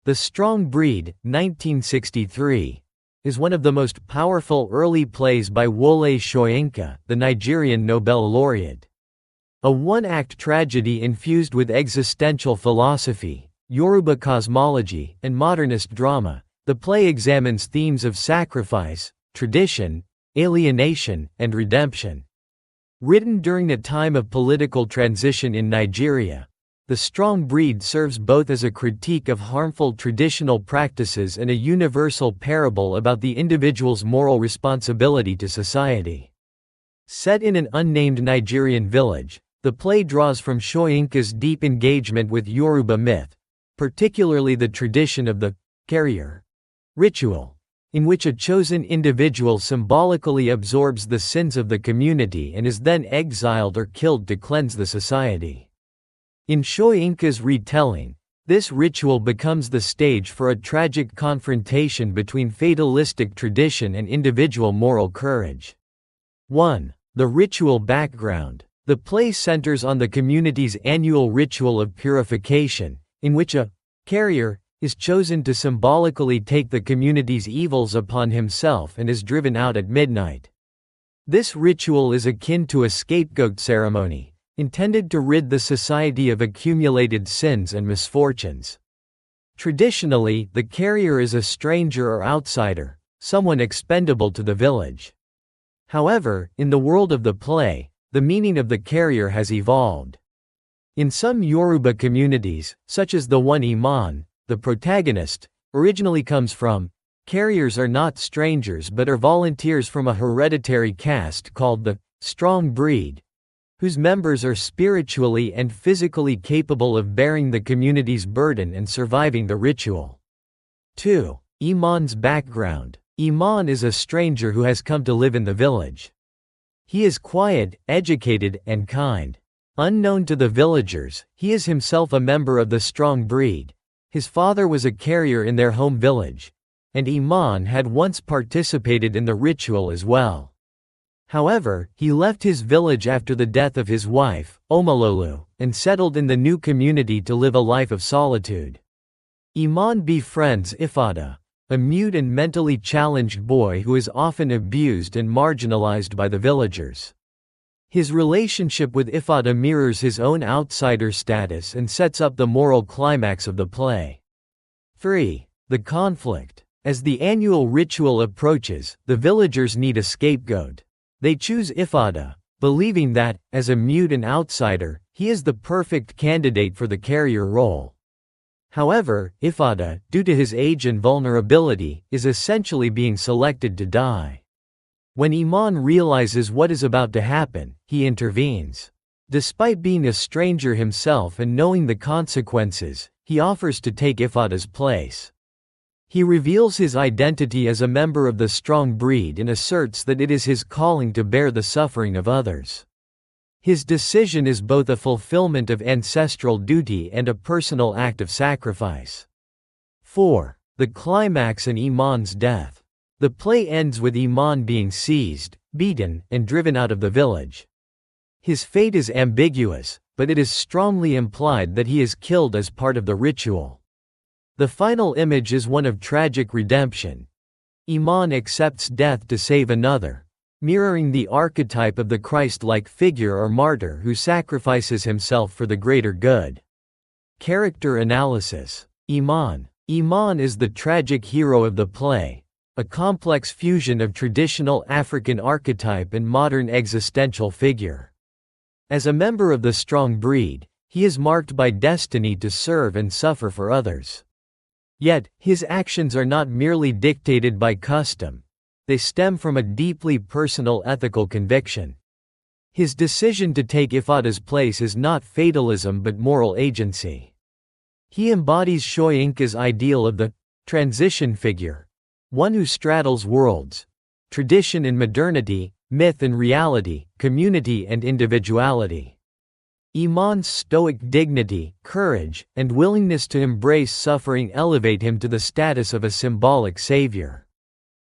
The Strong Breed, 1963, is one of the most powerful early plays by Wole Soyinka, the Nigerian Nobel laureate. A one-act tragedy infused with existential philosophy, Yoruba cosmology, and modernist drama, the play examines themes of sacrifice, tradition, alienation, and redemption. Written during a time of political transition in Nigeria, The Strong Breed serves both as a critique of harmful traditional practices and a universal parable about the individual's moral responsibility to society. Set in an unnamed Nigerian village, the play draws from Soyinka's deep engagement with Yoruba myth, particularly the tradition of the carrier ritual, in which a chosen individual symbolically absorbs the sins of the community and is then exiled or killed to cleanse the society. In Soyinka's retelling, this ritual becomes the stage for a tragic confrontation between fatalistic tradition and individual moral courage. 1. The ritual background. The play centers on the community's annual ritual of purification, in which a carrier is chosen to symbolically take the community's evils upon himself and is driven out at midnight. This ritual is akin to a scapegoat ceremony, intended to rid the society of accumulated sins and misfortunes. Traditionally, the carrier is a stranger or outsider, someone expendable to the village. However, in the world of the play, the meaning of the carrier has evolved. In some Yoruba communities, such as the one Iman, the protagonist, originally comes from, carriers are not strangers but are volunteers from a hereditary caste called the Strong Breed, whose members are spiritually and physically capable of bearing the community's burden and surviving the ritual. 2. Iman's background. Iman is a stranger who has come to live in the village. He is quiet, educated, and kind. Unknown to the villagers, he is himself a member of the Strong Breed. His father was a carrier in their home village, and Iman had once participated in the ritual as well. However, he left his village after the death of his wife, Omalolu, and settled in the new community to live a life of solitude. Iman befriends Ifada, a mute and mentally challenged boy who is often abused and marginalized by the villagers. His relationship with Ifada mirrors his own outsider status and sets up the moral climax of the play. 3. The conflict. As the annual ritual approaches, the villagers need a scapegoat. They choose Ifada, believing that, as a mute and outsider, he is the perfect candidate for the carrier role. However, Ifada, due to his age and vulnerability, is essentially being selected to die. When Iman realizes what is about to happen, he intervenes. Despite being a stranger himself and knowing the consequences, he offers to take Ifada's place. He reveals his identity as a member of the Strong Breed and asserts that it is his calling to bear the suffering of others. His decision is both a fulfillment of ancestral duty and a personal act of sacrifice. 4. The climax and Iman's death. The play ends with Iman being seized, beaten, and driven out of the village. His fate is ambiguous, but it is strongly implied that he is killed as part of the ritual. The final image is one of tragic redemption. Iman accepts death to save another, mirroring the archetype of the Christ-like figure or martyr who sacrifices himself for the greater good. Character analysis. Iman. Iman is the tragic hero of the play, a complex fusion of traditional African archetype and modern existential figure. As a member of the Strong Breed, he is marked by destiny to serve and suffer for others. Yet, his actions are not merely dictated by custom. They stem from a deeply personal ethical conviction. His decision to take Ifada's place is not fatalism but moral agency. He embodies Soyinka's ideal of the transition figure, one who straddles worlds, tradition and modernity, myth and reality, community and individuality. Iman's stoic dignity, courage, and willingness to embrace suffering elevate him to the status of a symbolic savior.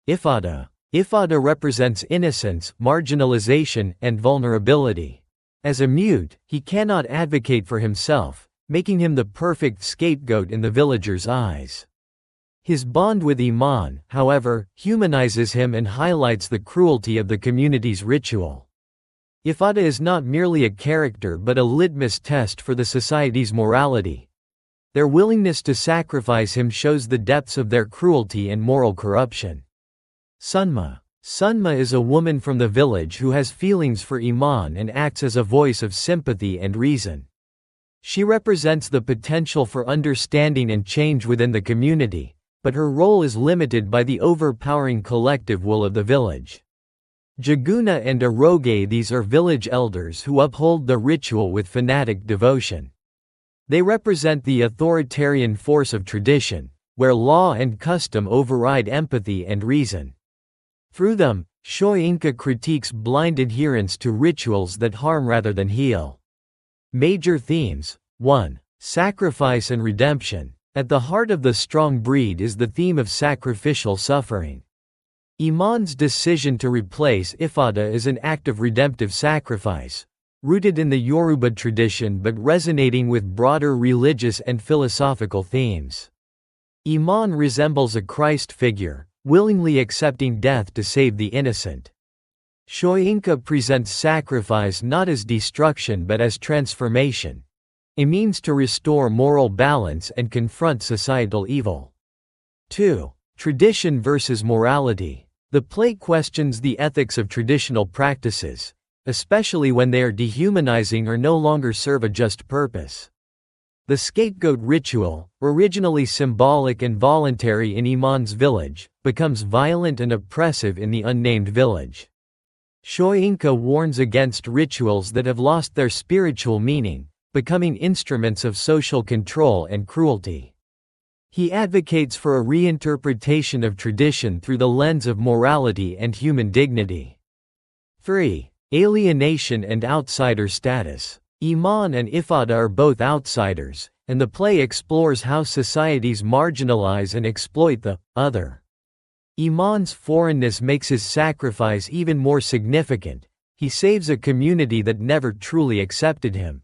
Ifada. Ifada represents innocence, marginalization, and vulnerability. As a mute, he cannot advocate for himself, making him the perfect scapegoat in the villagers' eyes. His bond with Iman, however, humanizes him and highlights the cruelty of the community's ritual. Ifada is not merely a character but a litmus test for the society's morality. Their willingness to sacrifice him shows the depths of their cruelty and moral corruption. Sunma. Sunma is a woman from the village who has feelings for Iman and acts as a voice of sympathy and reason. She represents the potential for understanding and change within the community, but her role is limited by the overpowering collective will of the village. Jaguna and Aroge, these are village elders who uphold the ritual with fanatic devotion. They represent the authoritarian force of tradition, where law and custom override empathy and reason. Through them, Soyinka critiques blind adherence to rituals that harm rather than heal. Major themes. 1. Sacrifice and redemption. At the heart of the strong breed is the theme of sacrificial suffering. Iman's decision to replace Ifada is an act of redemptive sacrifice, rooted in the Yoruba tradition but resonating with broader religious and philosophical themes. Iman resembles a Christ figure, willingly accepting death to save the innocent. Soyinka presents sacrifice not as destruction but as transformation, a means to restore moral balance and confront societal evil. 2. Tradition versus morality. The play questions the ethics of traditional practices, especially when they are dehumanizing or no longer serve a just purpose. The scapegoat ritual, originally symbolic and voluntary in Iman's village, becomes violent and oppressive in the unnamed village. Soyinka warns against rituals that have lost their spiritual meaning, becoming instruments of social control and cruelty. He advocates for a reinterpretation of tradition through the lens of morality and human dignity. 3. Alienation and outsider status. Iman and Ifada are both outsiders, and the play explores how societies marginalize and exploit the other. Iman's foreignness makes his sacrifice even more significant. He saves a community that never truly accepted him.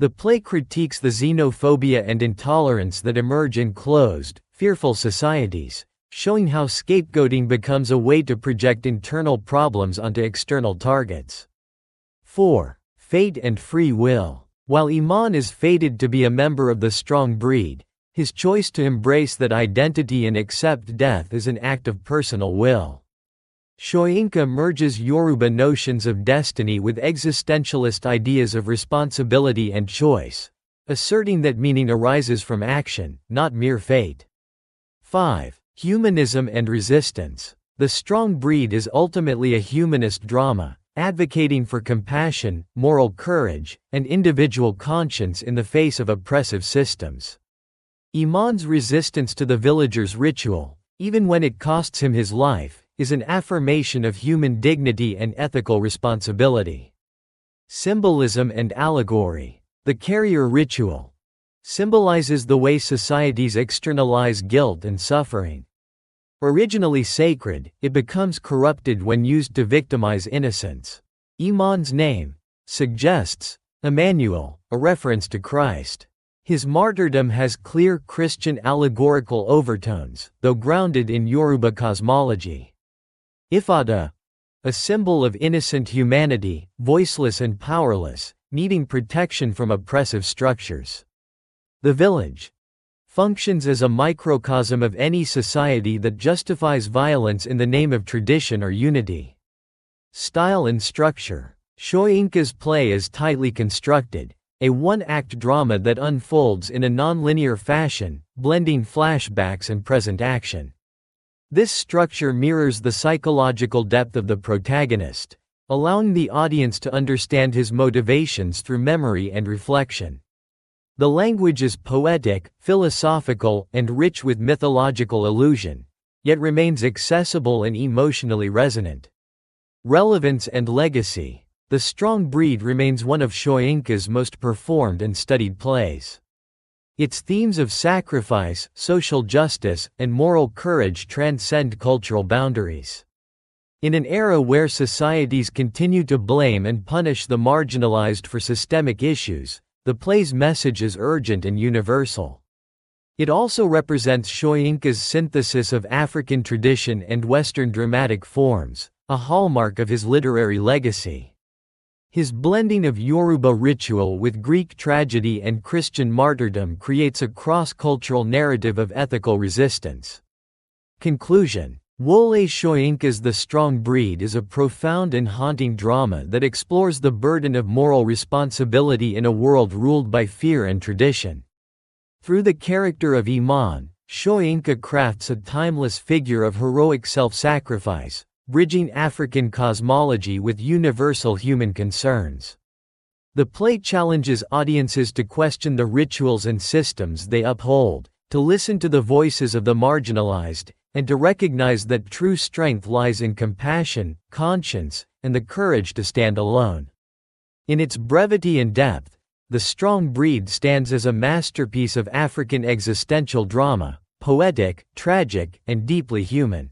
The play critiques the xenophobia and intolerance that emerge in closed, fearful societies, showing how scapegoating becomes a way to project internal problems onto external targets. 4. Fate and free will. While Iman is fated to be a member of the strong breed, his choice to embrace that identity and accept death is an act of personal will. Soyinka merges Yoruba notions of destiny with existentialist ideas of responsibility and choice, asserting that meaning arises from action, not mere fate. 5. Humanism and resistance. The strong breed is ultimately a humanist drama, advocating for compassion, moral courage, and individual conscience in the face of oppressive systems. Iman's resistance to the villager's ritual, even when it costs him his life, is an affirmation of human dignity and ethical responsibility. Symbolism and allegory. The carrier ritual symbolizes the way societies externalize guilt and suffering. Originally sacred, it becomes corrupted when used to victimize innocents. Iman's name suggests Emmanuel, a reference to Christ. His martyrdom has clear Christian allegorical overtones, though grounded in Yoruba cosmology. Ifada, a symbol of innocent humanity, voiceless and powerless, needing protection from oppressive structures. The village functions as a microcosm of any society that justifies violence in the name of tradition or unity. Style and structure. Soyinka's play is tightly constructed, a one-act drama that unfolds in a non-linear fashion, blending flashbacks and present action. This structure mirrors the psychological depth of the protagonist, allowing the audience to understand his motivations through memory and reflection. The language is poetic, philosophical, and rich with mythological allusion, yet remains accessible and emotionally resonant. Relevance and legacy. The Strong Breed remains one of Soyinka's most performed and studied plays. Its themes of sacrifice, social justice, and moral courage transcend cultural boundaries. In an era where societies continue to blame and punish the marginalized for systemic issues, the play's message is urgent and universal. It also represents Soyinka's synthesis of African tradition and Western dramatic forms, a hallmark of his literary legacy. His blending of Yoruba ritual with Greek tragedy and Christian martyrdom creates a cross-cultural narrative of ethical resistance. Conclusion: Wole Soyinka's The Strong Breed is a profound and haunting drama that explores the burden of moral responsibility in a world ruled by fear and tradition. Through the character of Iman, Soyinka crafts a timeless figure of heroic self-sacrifice, bridging African cosmology with universal human concerns. The play challenges audiences to question the rituals and systems they uphold, to listen to the voices of the marginalized, and to recognize that true strength lies in compassion, conscience, and the courage to stand alone. In its brevity and depth, The Strong Breed stands as a masterpiece of African existential drama, poetic, tragic, and deeply human.